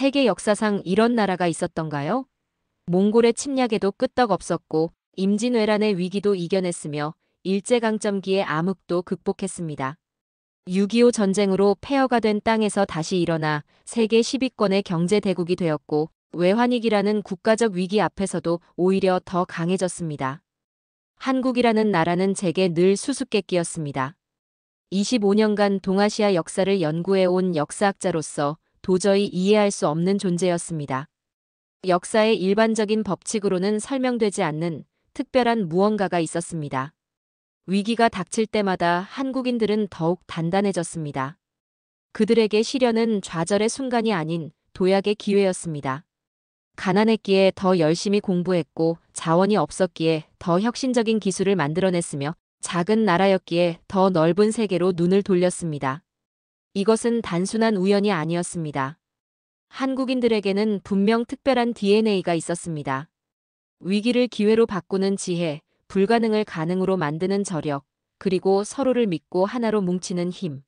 세계 역사상 이런 나라가 있었던가요? 몽골의 침략에도 끄떡없었고 임진왜란의 위기도 이겨냈으며 일제강점기의 암흑도 극복했습니다. 6.25 전쟁으로 폐허가 된 땅에서 다시 일어나 세계 10위권의 경제대국이 되었고 외환위기라는 국가적 위기 앞에서도 오히려 더 강해졌습니다. 한국이라는 나라는 제게 늘 수수께끼였습니다. 25년간 동아시아 역사를 연구해온 역사학자로서 도저히 이해할 수 없는 존재였습니다. 역사의 일반적인 법칙으로는 설명되지 않는 특별한 무언가가 있었습니다. 위기가 닥칠 때마다 한국인들은 더욱 단단해졌습니다. 그들에게 시련은 좌절의 순간이 아닌 도약의 기회였습니다. 가난했기에 더 열심히 공부했고 자원이 없었기에 더 혁신적인 기술을 만들어냈으며 작은 나라였기에 더 넓은 세계로 눈을 돌렸습니다. 이것은 단순한 우연이 아니었습니다. 한국인들에게는 분명 특별한 DNA가 있었습니다. 위기를 기회로 바꾸는 지혜, 불가능을 가능으로 만드는 저력, 그리고 서로를 믿고 하나로 뭉치는 힘.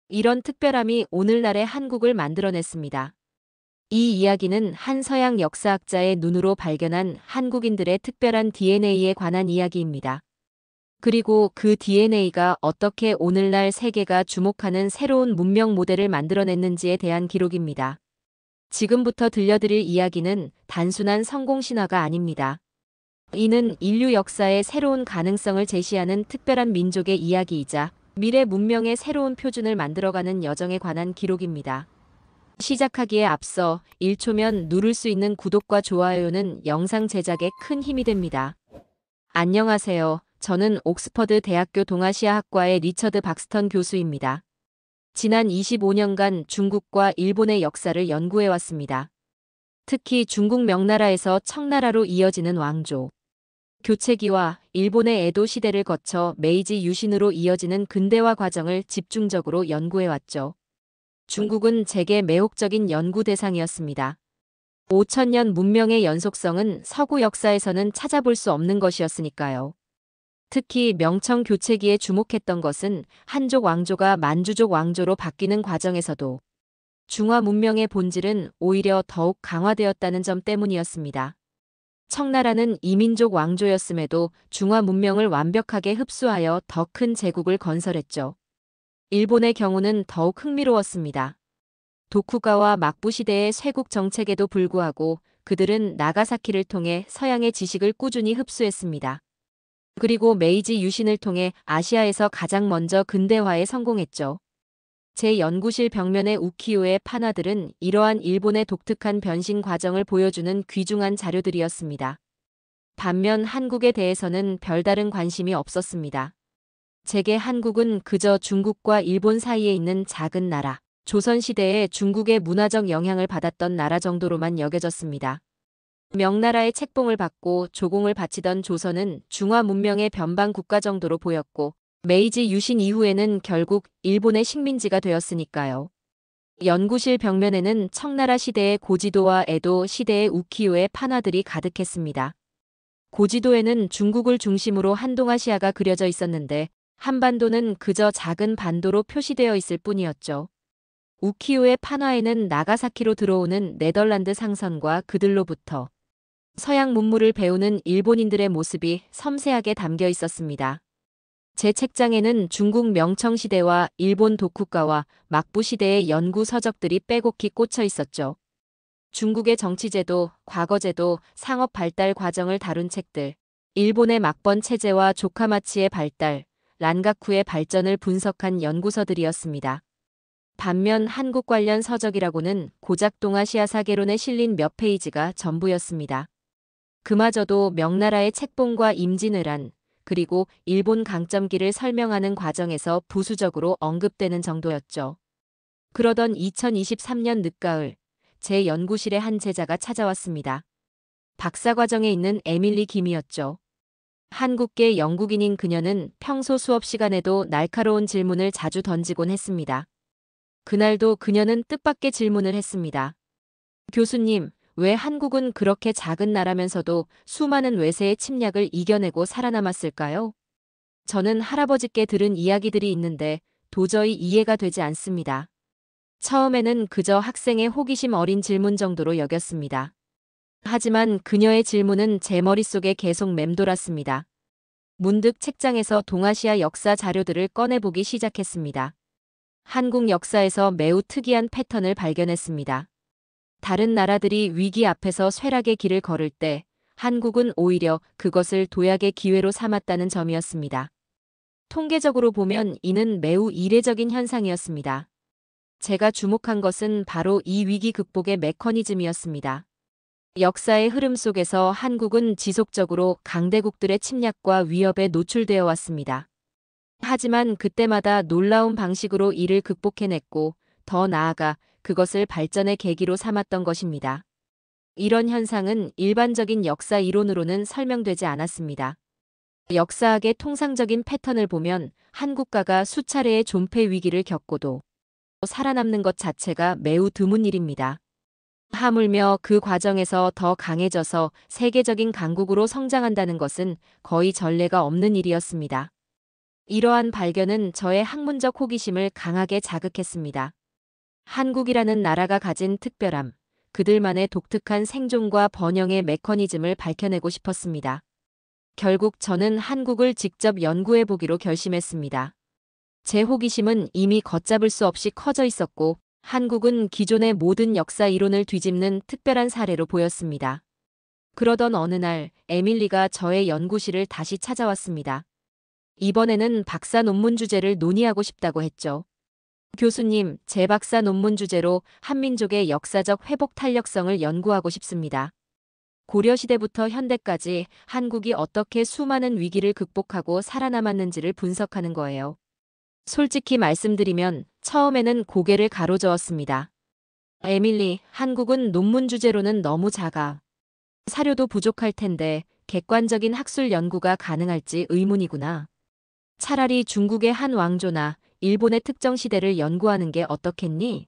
이런 특별함이 오늘날의 한국을 만들어냈습니다. 이 이야기는 한 서양 역사학자의 눈으로 발견한 한국인들의 특별한 DNA에 관한 이야기입니다. 그리고 그 DNA가 어떻게 오늘날 세계가 주목하는 새로운 문명 모델을 만들어냈는지에 대한 기록입니다. 지금부터 들려드릴 이야기는 단순한 성공 신화가 아닙니다. 이는 인류 역사의 새로운 가능성을 제시하는 특별한 민족의 이야기이자 미래 문명의 새로운 표준을 만들어가는 여정에 관한 기록입니다. 시작하기에 앞서 1초면 누를 수 있는 구독과 좋아요는 영상 제작에 큰 힘이 됩니다. 안녕하세요. 저는 옥스퍼드 대학교 동아시아학과의 리처드 박스턴 교수입니다. 지난 25년간 중국과 일본의 역사를 연구해왔습니다. 특히 중국 명나라에서 청나라로 이어지는 왕조, 교체기와 일본의 에도 시대를 거쳐 메이지 유신으로 이어지는 근대화 과정을 집중적으로 연구해왔죠. 중국은 제게 매혹적인 연구 대상이었습니다. 5천년 문명의 연속성은 서구 역사에서는 찾아볼 수 없는 것이었으니까요. 특히 명청 교체기에 주목했던 것은 한족 왕조가 만주족 왕조로 바뀌는 과정에서도 중화 문명의 본질은 오히려 더욱 강화되었다는 점 때문이었습니다. 청나라는 이민족 왕조였음에도 중화 문명을 완벽하게 흡수하여 더 큰 제국을 건설했죠. 일본의 경우는 더욱 흥미로웠습니다. 도쿠가와 막부 시대의 쇄국 정책에도 불구하고 그들은 나가사키를 통해 서양의 지식을 꾸준히 흡수했습니다. 그리고 메이지 유신을 통해 아시아에서 가장 먼저 근대화에 성공했죠. 제 연구실 벽면의 우키요의 판화들은 이러한 일본의 독특한 변신 과정을 보여주는 귀중한 자료들이었습니다. 반면 한국에 대해서는 별다른 관심이 없었습니다. 제게 한국은 그저 중국과 일본 사이에 있는 작은 나라, 조선시대에 중국의 문화적 영향을 받았던 나라 정도로만 여겨졌습니다. 명나라의 책봉을 받고 조공을 바치던 조선은 중화 문명의 변방 국가 정도로 보였고 메이지 유신 이후에는 결국 일본의 식민지가 되었으니까요. 연구실 벽면에는 청나라 시대의 고지도와 에도 시대의 우키요의 판화들이 가득했습니다. 고지도에는 중국을 중심으로 한동아시아가 그려져 있었는데 한반도는 그저 작은 반도로 표시되어 있을 뿐이었죠. 우키요의 판화에는 나가사키로 들어오는 네덜란드 상선과 그들로부터 서양 문물을 배우는 일본인들의 모습이 섬세하게 담겨 있었습니다. 제 책장에는 중국 명청시대와 일본 도쿠가와 막부 시대의 연구 서적들이 빼곡히 꽂혀 있었죠. 중국의 정치제도, 과거제도, 상업 발달 과정을 다룬 책들, 일본의 막번 체제와 조카마치의 발달, 란가쿠의 발전을 분석한 연구서들이었습니다. 반면 한국 관련 서적이라고는 고작 동아시아 사계론에 실린 몇 페이지가 전부였습니다. 그마저도 명나라의 책봉과 임진왜란, 그리고 일본 강점기를 설명하는 과정에서 부수적으로 언급되는 정도였죠. 그러던 2023년 늦가을, 제 연구실에 한 제자가 찾아왔습니다. 박사과정에 있는 에밀리 김이었죠. 한국계 영국인인 그녀는 평소 수업 시간에도 날카로운 질문을 자주 던지곤 했습니다. 그날도 그녀는 뜻밖의 질문을 했습니다. 교수님, 왜 한국은 그렇게 작은 나라면서도 수많은 외세의 침략을 이겨내고 살아남았을까요? 저는 할아버지께 들은 이야기들이 있는데 도저히 이해가 되지 않습니다. 처음에는 그저 학생의 호기심 어린 질문 정도로 여겼습니다. 하지만 그녀의 질문은 제 머릿속에 계속 맴돌았습니다. 문득 책장에서 동아시아 역사 자료들을 꺼내보기 시작했습니다. 한국 역사에서 매우 특이한 패턴을 발견했습니다. 다른 나라들이 위기 앞에서 쇠락의 길을 걸을 때 한국은 오히려 그것을 도약의 기회로 삼았다는 점이었습니다. 통계적으로 보면 이는 매우 이례적인 현상이었습니다. 제가 주목한 것은 바로 이 위기 극복의 메커니즘이었습니다. 역사의 흐름 속에서 한국은 지속적으로 강대국들의 침략과 위협에 노출되어 왔습니다. 하지만 그때마다 놀라운 방식으로 이를 극복해냈고 더 나아가 그것을 발전의 계기로 삼았던 것입니다. 이런 현상은 일반적인 역사 이론으로는 설명되지 않았습니다. 역사학의 통상적인 패턴을 보면 한 국가가 수차례의 존폐 위기를 겪고도 살아남는 것 자체가 매우 드문 일입니다. 하물며 그 과정에서 더 강해져서 세계적인 강국으로 성장한다는 것은 거의 전례가 없는 일이었습니다. 이러한 발견은 저의 학문적 호기심을 강하게 자극했습니다. 한국이라는 나라가 가진 특별함, 그들만의 독특한 생존과 번영의 메커니즘을 밝혀내고 싶었습니다. 결국 저는 한국을 직접 연구해 보기로 결심했습니다. 제 호기심은 이미 걷잡을 수 없이 커져 있었고, 한국은 기존의 모든 역사 이론을 뒤집는 특별한 사례로 보였습니다. 그러던 어느 날 에밀리가 저의 연구실을 다시 찾아왔습니다. 이번에는 박사 논문 주제를 논의하고 싶다고 했죠. 교수님, 제 박사 논문 주제로 한민족의 역사적 회복 탄력성을 연구하고 싶습니다. 고려시대부터 현대까지 한국이 어떻게 수많은 위기를 극복하고 살아남았는지를 분석하는 거예요. 솔직히 말씀드리면 처음에는 고개를 가로저었습니다. 에밀리, 한국은 논문 주제로는 너무 작아. 사료도 부족할 텐데 객관적인 학술 연구가 가능할지 의문이구나. 차라리 중국의 한 왕조나 일본의 특정 시대를 연구하는 게 어떻겠니?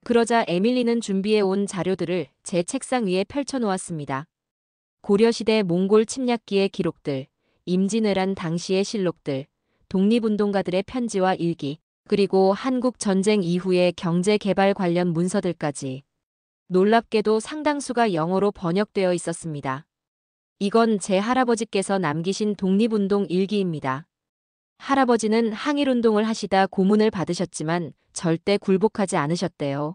그러자 에밀리는 준비해온 자료들을 제 책상 위에 펼쳐놓았습니다. 고려시대 몽골 침략기의 기록들, 임진왜란 당시의 실록들, 독립운동가들의 편지와 일기, 그리고 한국 전쟁 이후의 경제 개발 관련 문서들까지. 놀랍게도 상당수가 영어로 번역되어 있었습니다. 이건 제 할아버지께서 남기신 독립운동 일기입니다. 할아버지는 항일운동을 하시다 고문을 받으셨지만 절대 굴복하지 않으셨대요.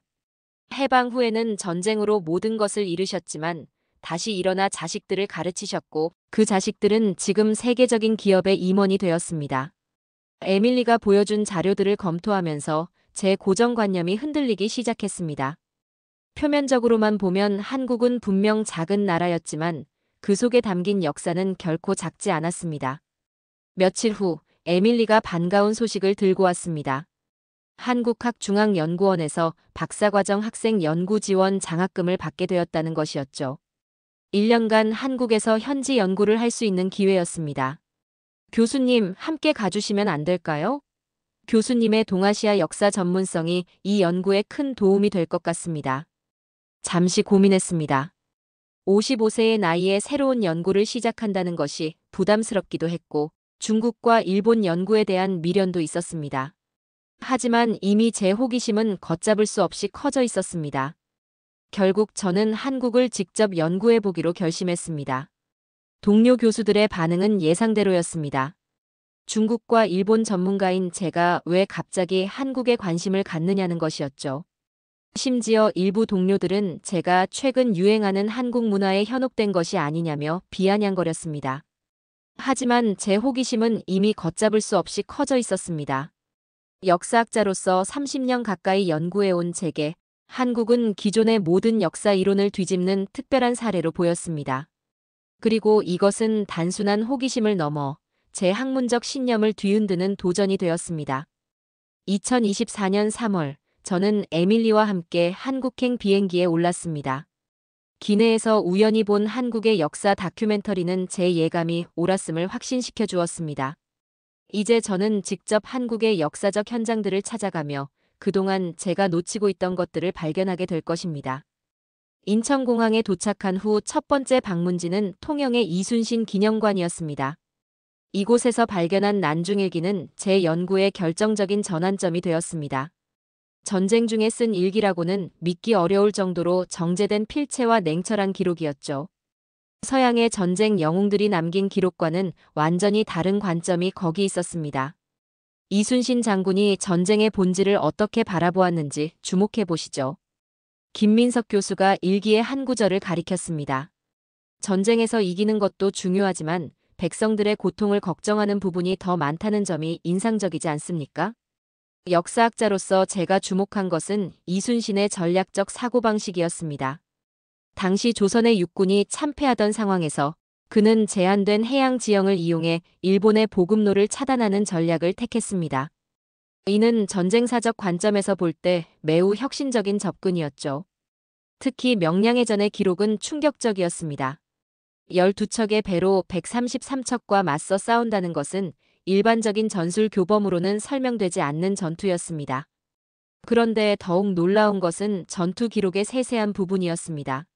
해방 후에는 전쟁으로 모든 것을 잃으셨지만 다시 일어나 자식들을 가르치셨고 그 자식들은 지금 세계적인 기업의 임원이 되었습니다. 에밀리가 보여준 자료들을 검토하면서 제 고정관념이 흔들리기 시작했습니다. 표면적으로만 보면 한국은 분명 작은 나라였지만 그 속에 담긴 역사는 결코 작지 않았습니다. 며칠 후 에밀리가 반가운 소식을 들고 왔습니다. 한국학중앙연구원에서 박사과정 학생 연구 지원 장학금을 받게 되었다는 것이었죠. 1년간 한국에서 현지 연구를 할 수 있는 기회였습니다. 교수님, 함께 가주시면 안 될까요? 교수님의 동아시아 역사 전문성이 이 연구에 큰 도움이 될 것 같습니다. 잠시 고민했습니다. 55세의 나이에 새로운 연구를 시작한다는 것이 부담스럽기도 했고 중국과 일본 연구에 대한 미련도 있었습니다. 하지만 이미 제 호기심은 걷잡을 수 없이 커져 있었습니다. 결국 저는 한국을 직접 연구해 보기로 결심했습니다. 동료 교수들의 반응은 예상대로였습니다. 중국과 일본 전문가인 제가 왜 갑자기 한국에 관심을 갖느냐는 것이었죠. 심지어 일부 동료들은 제가 최근 유행하는 한국 문화에 현혹된 것이 아니냐며 비아냥거렸습니다. 하지만 제 호기심은 이미 걷잡을 수 없이 커져 있었습니다. 역사학자로서 30년 가까이 연구해온 제게 한국은 기존의 모든 역사 이론을 뒤집는 특별한 사례로 보였습니다. 그리고 이것은 단순한 호기심을 넘어 제 학문적 신념을 뒤흔드는 도전이 되었습니다. 2024년 3월, 저는 에밀리와 함께 한국행 비행기에 올랐습니다. 기내에서 우연히 본 한국의 역사 다큐멘터리는 제 예감이 옳았음을 확신시켜 주었습니다. 이제 저는 직접 한국의 역사적 현장들을 찾아가며 그동안 제가 놓치고 있던 것들을 발견하게 될 것입니다. 인천공항에 도착한 후 첫 번째 방문지는 통영의 이순신 기념관이었습니다. 이곳에서 발견한 난중일기는 제 연구의 결정적인 전환점이 되었습니다. 전쟁 중에 쓴 일기라고는 믿기 어려울 정도로 정제된 필체와 냉철한 기록이었죠. 서양의 전쟁 영웅들이 남긴 기록과는 완전히 다른 관점이 거기 있었습니다. 이순신 장군이 전쟁의 본질을 어떻게 바라보았는지 주목해 보시죠. 김민석 교수가 일기의 한 구절을 가리켰습니다. 전쟁에서 이기는 것도 중요하지만 백성들의 고통을 걱정하는 부분이 더 많다는 점이 인상적이지 않습니까? 역사학자로서 제가 주목한 것은 이순신의 전략적 사고방식이었습니다. 당시 조선의 육군이 참패하던 상황에서 그는 제한된 해양 지형을 이용해 일본의 보급로를 차단하는 전략을 택했습니다. 이는 전쟁사적 관점에서 볼 때 매우 혁신적인 접근이었죠. 특히 명량해전의 기록은 충격적이었습니다. 12척의 배로 133척과 맞서 싸운다는 것은 일반적인 전술 교범으로는 설명되지 않는 전투였습니다. 그런데 더욱 놀라운 것은 전투 기록의 세세한 부분이었습니다.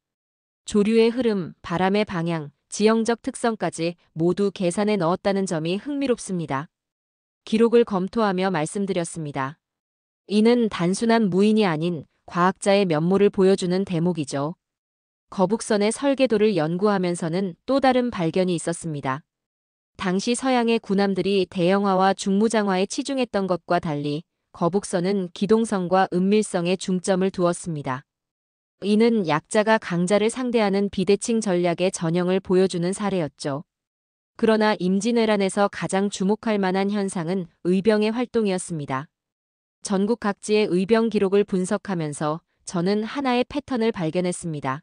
조류의 흐름, 바람의 방향, 지형적 특성까지 모두 계산해 넣었다는 점이 흥미롭습니다. 기록을 검토하며 말씀드렸습니다. 이는 단순한 무인이 아닌 과학자의 면모를 보여주는 대목이죠. 거북선의 설계도를 연구하면서는 또 다른 발견이 있었습니다. 당시 서양의 군함들이 대형화와 중무장화에 치중했던 것과 달리 거북선은 기동성과 은밀성에 중점을 두었습니다. 이는 약자가 강자를 상대하는 비대칭 전략의 전형을 보여주는 사례였죠. 그러나 임진왜란에서 가장 주목할 만한 현상은 의병의 활동이었습니다. 전국 각지의 의병 기록을 분석하면서 저는 하나의 패턴을 발견했습니다.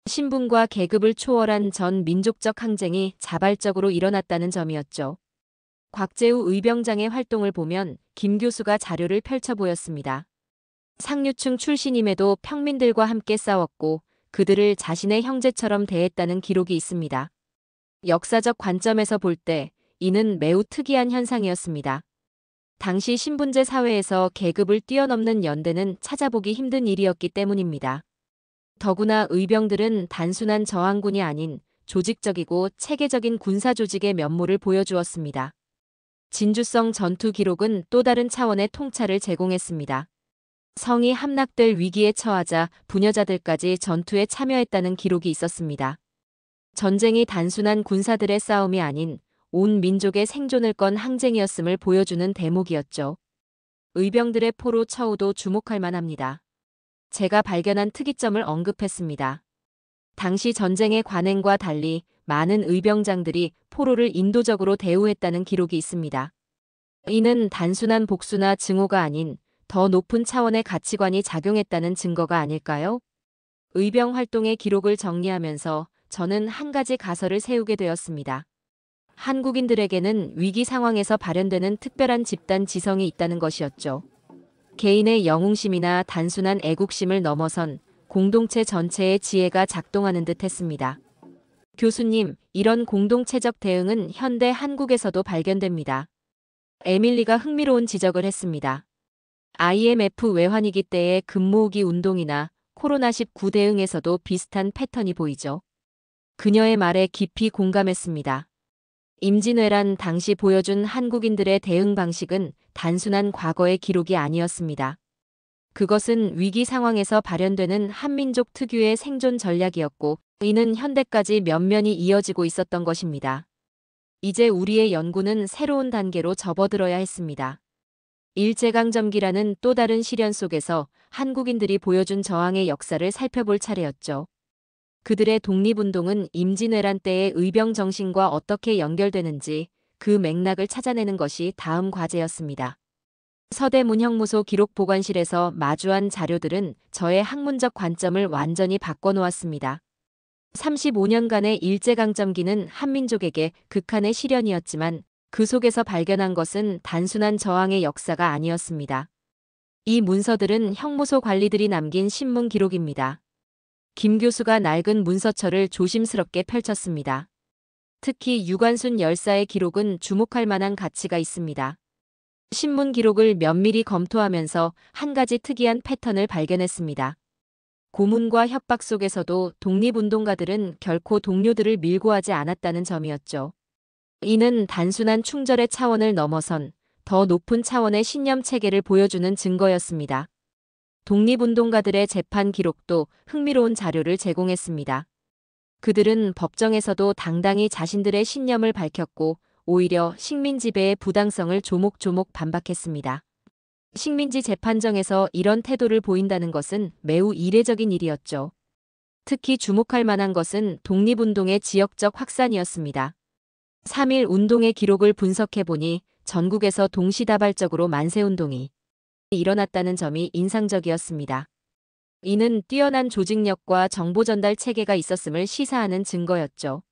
신분과 계급을 초월한 전 민족적 항쟁이 자발적으로 일어났다는 점이었죠. 곽재우 의병장의 활동을 보면 김 교수가 자료를 펼쳐 보였습니다. 상류층 출신임에도 평민들과 함께 싸웠고 그들을 자신의 형제처럼 대했다는 기록이 있습니다. 역사적 관점에서 볼 때 이는 매우 특이한 현상이었습니다. 당시 신분제 사회에서 계급을 뛰어넘는 연대는 찾아보기 힘든 일이었기 때문입니다. 더구나 의병들은 단순한 저항군이 아닌 조직적이고 체계적인 군사 조직의 면모를 보여주었습니다. 진주성 전투 기록은 또 다른 차원의 통찰을 제공했습니다. 성이 함락될 위기에 처하자 부녀자들까지 전투에 참여했다는 기록이 있었습니다. 전쟁이 단순한 군사들의 싸움이 아닌 온 민족의 생존을 건 항쟁이었음을 보여주는 대목이었죠. 의병들의 포로 처우도 주목할 만합니다. 제가 발견한 특이점을 언급했습니다. 당시 전쟁의 관행과 달리 많은 의병장들이 포로를 인도적으로 대우했다는 기록이 있습니다. 이는 단순한 복수나 증오가 아닌 더 높은 차원의 가치관이 작용했다는 증거가 아닐까요? 의병 활동의 기록을 정리하면서 저는 한 가지 가설을 세우게 되었습니다. 한국인들에게는 위기 상황에서 발현되는 특별한 집단 지성이 있다는 것이었죠. 개인의 영웅심이나 단순한 애국심을 넘어선 공동체 전체의 지혜가 작동하는 듯 했습니다. 교수님, 이런 공동체적 대응은 현대 한국에서도 발견됩니다. 에밀리가 흥미로운 지적을 했습니다. IMF 외환위기 때의 금모으기 운동이나 코로나19 대응에서도 비슷한 패턴이 보이죠. 그녀의 말에 깊이 공감했습니다. 임진왜란 당시 보여준 한국인들의 대응 방식은 단순한 과거의 기록이 아니었습니다. 그것은 위기 상황에서 발현되는 한민족 특유의 생존 전략이었고 이는 현대까지 면면이 이어지고 있었던 것입니다. 이제 우리의 연구는 새로운 단계로 접어들어야 했습니다. 일제강점기라는 또 다른 시련 속에서 한국인들이 보여준 저항의 역사를 살펴볼 차례였죠. 그들의 독립운동은 임진왜란 때의 의병 정신과 어떻게 연결되는지 그 맥락을 찾아내는 것이 다음 과제였습니다. 서대문형무소 기록보관실에서 마주한 자료들은 저의 학문적 관점을 완전히 바꿔놓았습니다. 35년간의 일제강점기는 한민족에게 극한의 시련이었지만 그 속에서 발견한 것은 단순한 저항의 역사가 아니었습니다. 이 문서들은 형무소 관리들이 남긴 신문 기록입니다. 김 교수가 낡은 문서처를 조심스럽게 펼쳤습니다. 특히 유관순 열사의 기록은 주목할 만한 가치가 있습니다. 신문 기록을 면밀히 검토하면서 한 가지 특이한 패턴을 발견했습니다. 고문과 협박 속에서도 독립운동가들은 결코 동료들을 밀고 하지 않았다는 점이었죠. 이는 단순한 충절의 차원을 넘어선 더 높은 차원의 신념 체계를 보여주는 증거였습니다. 독립운동가들의 재판 기록도 흥미로운 자료를 제공했습니다. 그들은 법정에서도 당당히 자신들의 신념을 밝혔고 오히려 식민지배의 부당성을 조목조목 반박했습니다. 식민지 재판정에서 이런 태도를 보인다는 것은 매우 이례적인 일이었죠. 특히 주목할 만한 것은 독립운동의 지역적 확산이었습니다. 3.1 운동의 기록을 분석해보니 전국에서 동시다발적으로 만세운동이 일어났다는 점이 인상적이었습니다. 이는 뛰어난 조직력과 정보전달 체계가 있었음을 시사하는 증거였죠.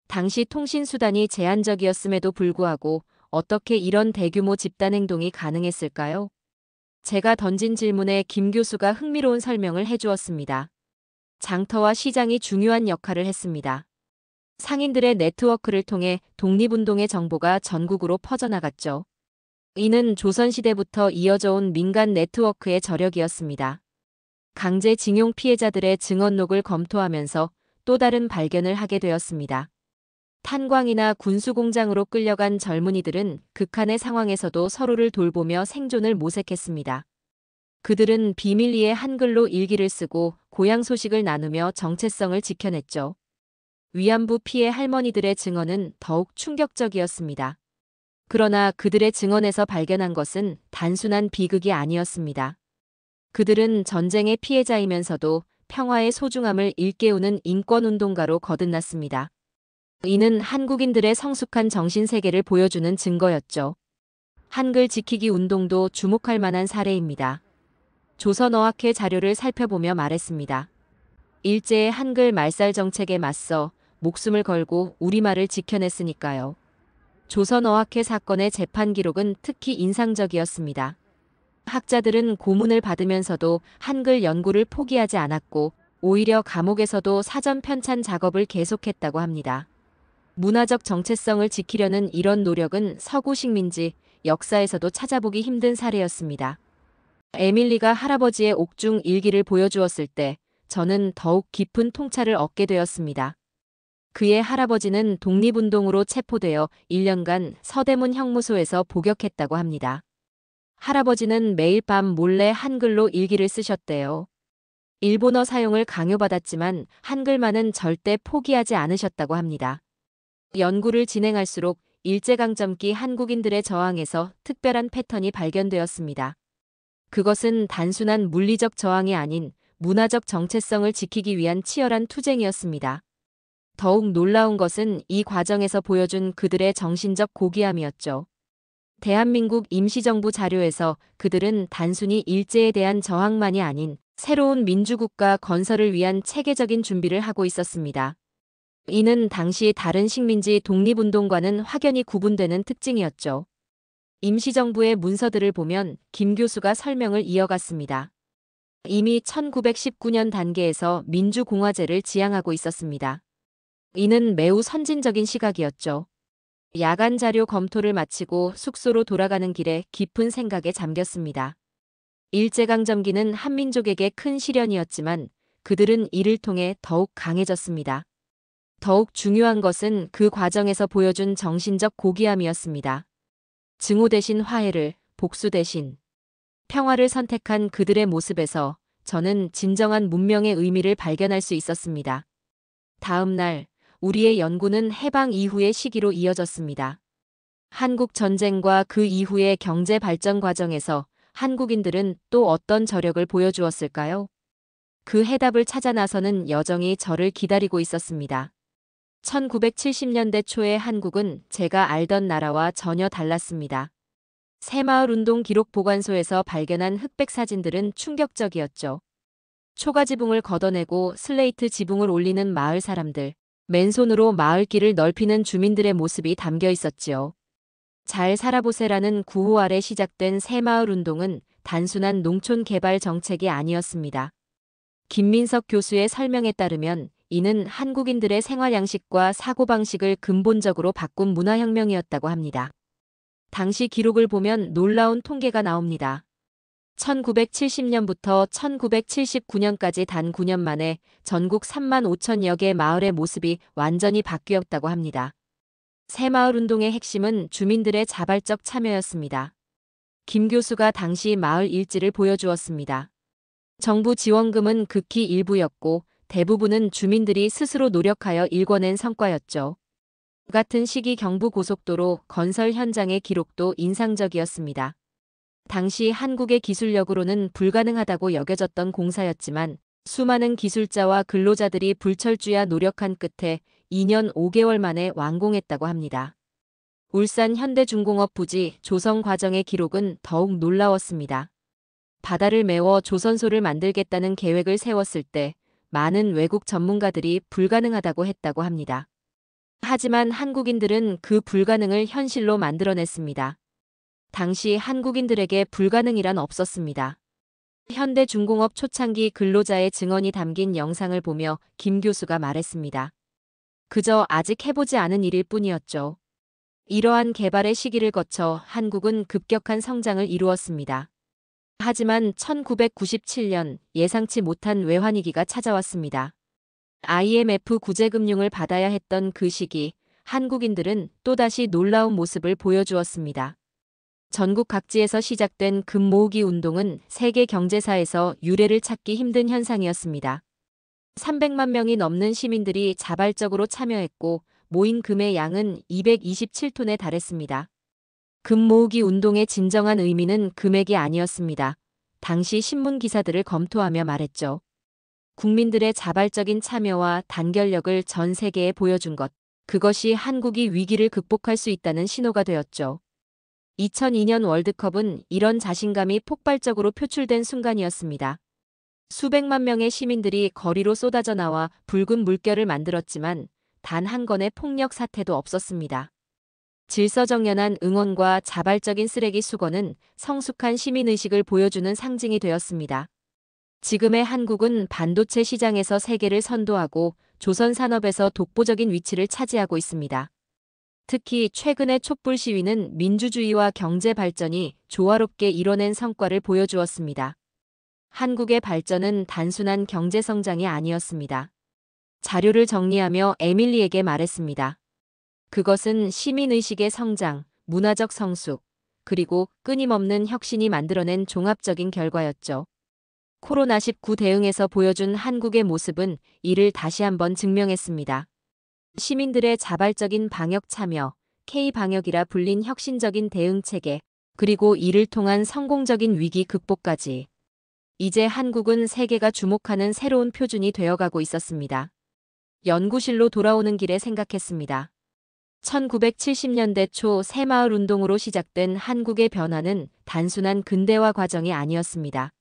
당시 통신수단이 제한적이었음에도 불구하고 어떻게 이런 대규모 집단행동이 가능했을까요? 제가 던진 질문에 김 교수가 흥미로운 설명을 해주었습니다. 장터와 시장이 중요한 역할을 했습니다. 상인들의 네트워크를 통해 독립운동의 정보가 전국으로 퍼져나갔죠. 이는 조선시대부터 이어져 온 민간 네트워크의 저력이었습니다. 강제징용 피해자들의 증언록을 검토하면서 또 다른 발견을 하게 되었습니다. 탄광이나 군수공장으로 끌려간 젊은이들은 극한의 상황에서도 서로를 돌보며 생존을 모색했습니다. 그들은 비밀리에 한글로 일기를 쓰고 고향 소식을 나누며 정체성을 지켜냈죠. 위안부 피해 할머니들의 증언은 더욱 충격적이었습니다. 그러나 그들의 증언에서 발견한 것은 단순한 비극이 아니었습니다. 그들은 전쟁의 피해자이면서도 평화의 소중함을 일깨우는 인권운동가로 거듭났습니다. 이는 한국인들의 성숙한 정신세계를 보여주는 증거였죠. 한글 지키기 운동도 주목할 만한 사례입니다. 조선어학회 자료를 살펴보며 말했습니다. 일제의 한글 말살 정책에 맞서 목숨을 걸고 우리말을 지켜냈으니까요. 조선어학회 사건의 재판 기록은 특히 인상적이었습니다. 학자들은 고문을 받으면서도 한글 연구를 포기하지 않았고 오히려 감옥에서도 사전 편찬 작업을 계속했다고 합니다. 문화적 정체성을 지키려는 이런 노력은 서구 식민지 역사에서도 찾아보기 힘든 사례였습니다. 에밀리가 할아버지의 옥중 일기를 보여주었을 때 저는 더욱 깊은 통찰을 얻게 되었습니다. 그의 할아버지는 독립운동으로 체포되어 1년간 서대문 형무소에서 복역했다고 합니다. 할아버지는 매일 밤 몰래 한글로 일기를 쓰셨대요. 일본어 사용을 강요받았지만 한글만은 절대 포기하지 않으셨다고 합니다. 연구를 진행할수록 일제강점기 한국인들의 저항에서 특별한 패턴이 발견되었습니다. 그것은 단순한 물리적 저항이 아닌 문화적 정체성을 지키기 위한 치열한 투쟁이었습니다. 더욱 놀라운 것은 이 과정에서 보여준 그들의 정신적 고귀함이었죠. 대한민국 임시정부 자료에서 그들은 단순히 일제에 대한 저항만이 아닌 새로운 민주국가 건설을 위한 체계적인 준비를 하고 있었습니다. 이는 당시 다른 식민지 독립운동과는 확연히 구분되는 특징이었죠. 임시정부의 문서들을 보면 김 교수가 설명을 이어갔습니다. 이미 1919년 단계에서 민주공화제를 지향하고 있었습니다. 이는 매우 선진적인 시각이었죠. 야간 자료 검토를 마치고 숙소로 돌아가는 길에 깊은 생각에 잠겼습니다. 일제강점기는 한민족에게 큰 시련이었지만 그들은 이를 통해 더욱 강해졌습니다. 더욱 중요한 것은 그 과정에서 보여준 정신적 고귀함이었습니다. 증오 대신 화해를, 복수 대신 평화를 선택한 그들의 모습에서 저는 진정한 문명의 의미를 발견할 수 있었습니다. 다음 날 우리의 연구는 해방 이후의 시기로 이어졌습니다. 한국 전쟁과 그 이후의 경제 발전 과정에서 한국인들은 또 어떤 저력을 보여주었을까요? 그 해답을 찾아 나서는 여정이 저를 기다리고 있었습니다. 1970년대 초의 한국은 제가 알던 나라와 전혀 달랐습니다. 새마을운동 기록보관소에서 발견한 흑백 사진들은 충격적이었죠. 초가지붕을 걷어내고 슬레이트 지붕을 올리는 마을 사람들, 맨손으로 마을길을 넓히는 주민들의 모습이 담겨 있었지요. 잘 살아보세라는 구호 아래 시작된 새마을운동은 단순한 농촌 개발 정책이 아니었습니다. 김민석 교수의 설명에 따르면 이는 한국인들의 생활 양식과 사고방식을 근본적으로 바꾼 문화혁명이었다고 합니다. 당시 기록을 보면 놀라운 통계가 나옵니다. 1970년부터 1979년까지 단 9년 만에 전국 3만 5천여 개 마을의 모습이 완전히 바뀌었다고 합니다. 새마을운동의 핵심은 주민들의 자발적 참여였습니다. 김 교수가 당시 마을 일지를 보여주었습니다. 정부 지원금은 극히 일부였고 대부분은 주민들이 스스로 노력하여 일궈낸 성과였죠. 같은 시기 경부고속도로 건설 현장의 기록도 인상적이었습니다. 당시 한국의 기술력으로는 불가능하다고 여겨졌던 공사였지만 수많은 기술자와 근로자들이 불철주야 노력한 끝에 2년 5개월 만에 완공했다고 합니다. 울산 현대중공업 부지 조성 과정의 기록은 더욱 놀라웠습니다. 바다를 메워 조선소를 만들겠다는 계획을 세웠을 때 많은 외국 전문가들이 불가능하다고 했다고 합니다. 하지만 한국인들은 그 불가능을 현실로 만들어냈습니다. 당시 한국인들에게 불가능이란 없었습니다. 현대중공업 초창기 근로자의 증언이 담긴 영상을 보며 김 교수가 말했습니다. 그저 아직 해보지 않은 일일 뿐이었죠. 이러한 개발의 시기를 거쳐 한국은 급격한 성장을 이루었습니다. 하지만 1997년 예상치 못한 외환위기가 찾아왔습니다. IMF 구제금융을 받아야 했던 그 시기, 한국인들은 또다시 놀라운 모습을 보여주었습니다. 전국 각지에서 시작된 금 모으기 운동은 세계 경제사에서 유례를 찾기 힘든 현상이었습니다. 300만 명이 넘는 시민들이 자발적으로 참여했고 모인 금의 양은 227톤에 달했습니다. 금 모으기 운동의 진정한 의미는 금액이 아니었습니다. 당시 신문 기사들을 검토하며 말했죠. 국민들의 자발적인 참여와 단결력을 전 세계에 보여준 것, 그것이 한국이 위기를 극복할 수 있다는 신호가 되었죠. 2002년 월드컵은 이런 자신감이 폭발적으로 표출된 순간이었습니다. 수백만 명의 시민들이 거리로 쏟아져 나와 붉은 물결을 만들었지만 단 한 건의 폭력 사태도 없었습니다. 질서정연한 응원과 자발적인 쓰레기 수거는 성숙한 시민의식을 보여주는 상징이 되었습니다. 지금의 한국은 반도체 시장에서 세계를 선도하고 조선 산업에서 독보적인 위치를 차지하고 있습니다. 특히 최근의 촛불 시위는 민주주의와 경제 발전이 조화롭게 이뤄낸 성과를 보여주었습니다. 한국의 발전은 단순한 경제 성장이 아니었습니다. 자료를 정리하며 에밀리에게 말했습니다. 그것은 시민의식의 성장, 문화적 성숙, 그리고 끊임없는 혁신이 만들어낸 종합적인 결과였죠. 코로나19 대응에서 보여준 한국의 모습은 이를 다시 한번 증명했습니다. 시민들의 자발적인 방역 참여, K-방역이라 불린 혁신적인 대응 체계, 그리고 이를 통한 성공적인 위기 극복까지. 이제 한국은 세계가 주목하는 새로운 표준이 되어가고 있었습니다. 연구실로 돌아오는 길에 생각했습니다. 1970년대 초 새마을 운동으로 시작된 한국의 변화는 단순한 근대화 과정이 아니었습니다.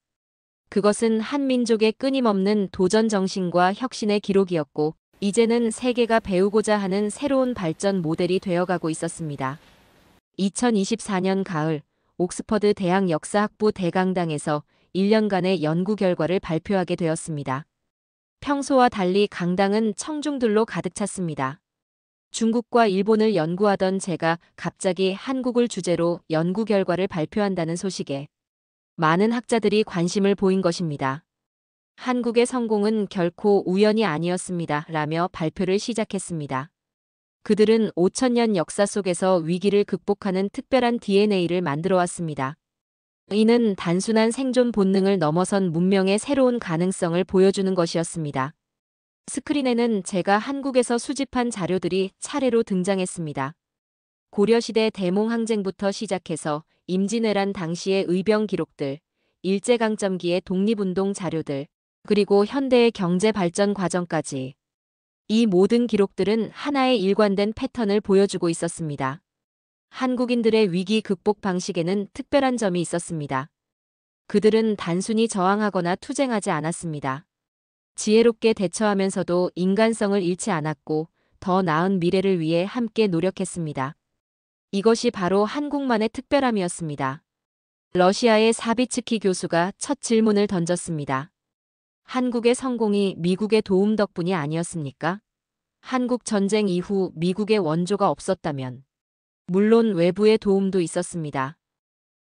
그것은 한 민족의 끊임없는 도전 정신과 혁신의 기록이었고, 이제는 세계가 배우고자 하는 새로운 발전 모델이 되어가고 있었습니다. 2024년 가을, 옥스퍼드 대학 역사학부 대강당에서 1년간의 연구 결과를 발표하게 되었습니다. 평소와 달리 강당은 청중들로 가득 찼습니다. 중국과 일본을 연구하던 제가 갑자기 한국을 주제로 연구 결과를 발표한다는 소식에 많은 학자들이 관심을 보인 것입니다. 한국의 성공은 결코 우연이 아니었습니다. 라며 발표를 시작했습니다. 그들은 5천년 역사 속에서 위기를 극복하는 특별한 DNA를 만들어 왔습니다. 이는 단순한 생존 본능을 넘어선 문명의 새로운 가능성을 보여주는 것이었습니다. 스크린에는 제가 한국에서 수집한 자료들이 차례로 등장했습니다. 고려시대 대몽항쟁부터 시작해서 임진왜란 당시의 의병 기록들, 일제강점기의 독립운동 자료들, 그리고 현대의 경제 발전 과정까지. 이 모든 기록들은 하나의 일관된 패턴을 보여주고 있었습니다. 한국인들의 위기 극복 방식에는 특별한 점이 있었습니다. 그들은 단순히 저항하거나 투쟁하지 않았습니다. 지혜롭게 대처하면서도 인간성을 잃지 않았고 더 나은 미래를 위해 함께 노력했습니다. 이것이 바로 한국만의 특별함이었습니다. 러시아의 사비츠키 교수가 첫 질문을 던졌습니다. 한국의 성공이 미국의 도움 덕분이 아니었습니까? 한국 전쟁 이후 미국의 원조가 없었다면 물론 외부의 도움도 있었습니다.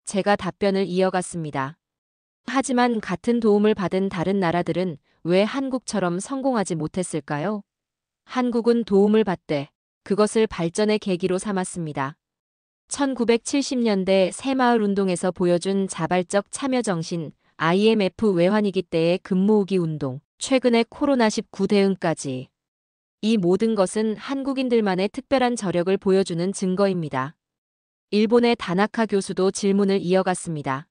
제가 답변을 이어갔습니다. 하지만 같은 도움을 받은 다른 나라들은 왜 한국처럼 성공하지 못했을까요? 한국은 도움을 받되 그것을 발전의 계기로 삼았습니다. 1970년대 새마을 운동에서 보여준 자발적 참여 정신, IMF 외환위기 때의 금모으기 운동, 최근의 코로나19 대응까지. 이 모든 것은 한국인들만의 특별한 저력을 보여주는 증거입니다. 일본의 다나카 교수도 질문을 이어갔습니다.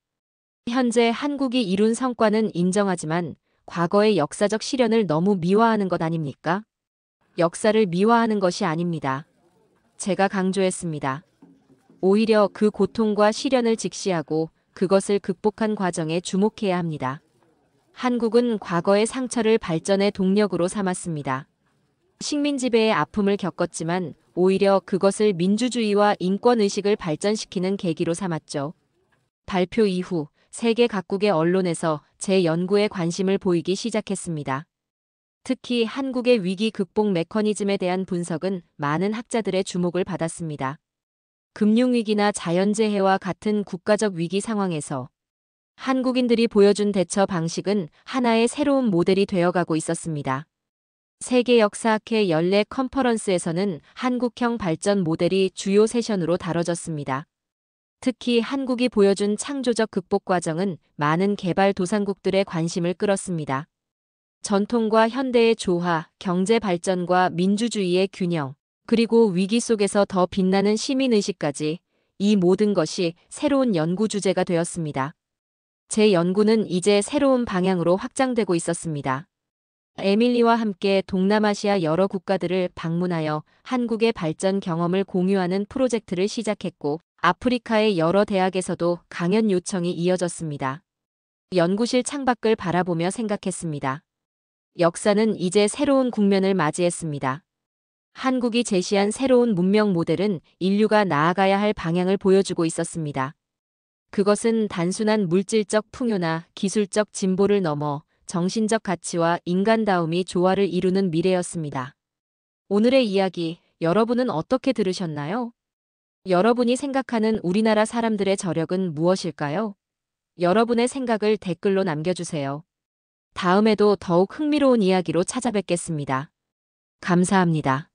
현재 한국이 이룬 성과는 인정하지만 과거의 역사적 시련을 너무 미화하는 것 아닙니까? 역사를 미화하는 것이 아닙니다. 제가 강조했습니다. 오히려 그 고통과 시련을 직시하고 그것을 극복한 과정에 주목해야 합니다. 한국은 과거의 상처를 발전의 동력으로 삼았습니다. 식민 지배의 아픔을 겪었지만 오히려 그것을 민주주의와 인권의식을 발전시키는 계기로 삼았죠. 발표 이후 세계 각국의 언론에서 제 연구에 관심을 보이기 시작했습니다. 특히 한국의 위기 극복 메커니즘에 대한 분석은 많은 학자들의 주목을 받았습니다. 금융위기나 자연재해와 같은 국가적 위기 상황에서 한국인들이 보여준 대처 방식은 하나의 새로운 모델이 되어가고 있었습니다. 세계역사학회 연례 컨퍼런스에서는 한국형 발전 모델이 주요 세션으로 다뤄졌습니다. 특히 한국이 보여준 창조적 극복 과정은 많은 개발도상국들의 관심을 끌었습니다. 전통과 현대의 조화, 경제 발전과 민주주의의 균형, 그리고 위기 속에서 더 빛나는 시민의식까지 이 모든 것이 새로운 연구 주제가 되었습니다. 제 연구는 이제 새로운 방향으로 확장되고 있었습니다. 에밀리와 함께 동남아시아 여러 국가들을 방문하여 한국의 발전 경험을 공유하는 프로젝트를 시작했고, 아프리카의 여러 대학에서도 강연 요청이 이어졌습니다. 연구실 창밖을 바라보며 생각했습니다. 역사는 이제 새로운 국면을 맞이했습니다. 한국이 제시한 새로운 문명 모델은 인류가 나아가야 할 방향을 보여주고 있었습니다. 그것은 단순한 물질적 풍요나 기술적 진보를 넘어 정신적 가치와 인간다움이 조화를 이루는 미래였습니다. 오늘의 이야기, 여러분은 어떻게 들으셨나요? 여러분이 생각하는 우리나라 사람들의 저력은 무엇일까요? 여러분의 생각을 댓글로 남겨주세요. 다음에도 더욱 흥미로운 이야기로 찾아뵙겠습니다. 감사합니다.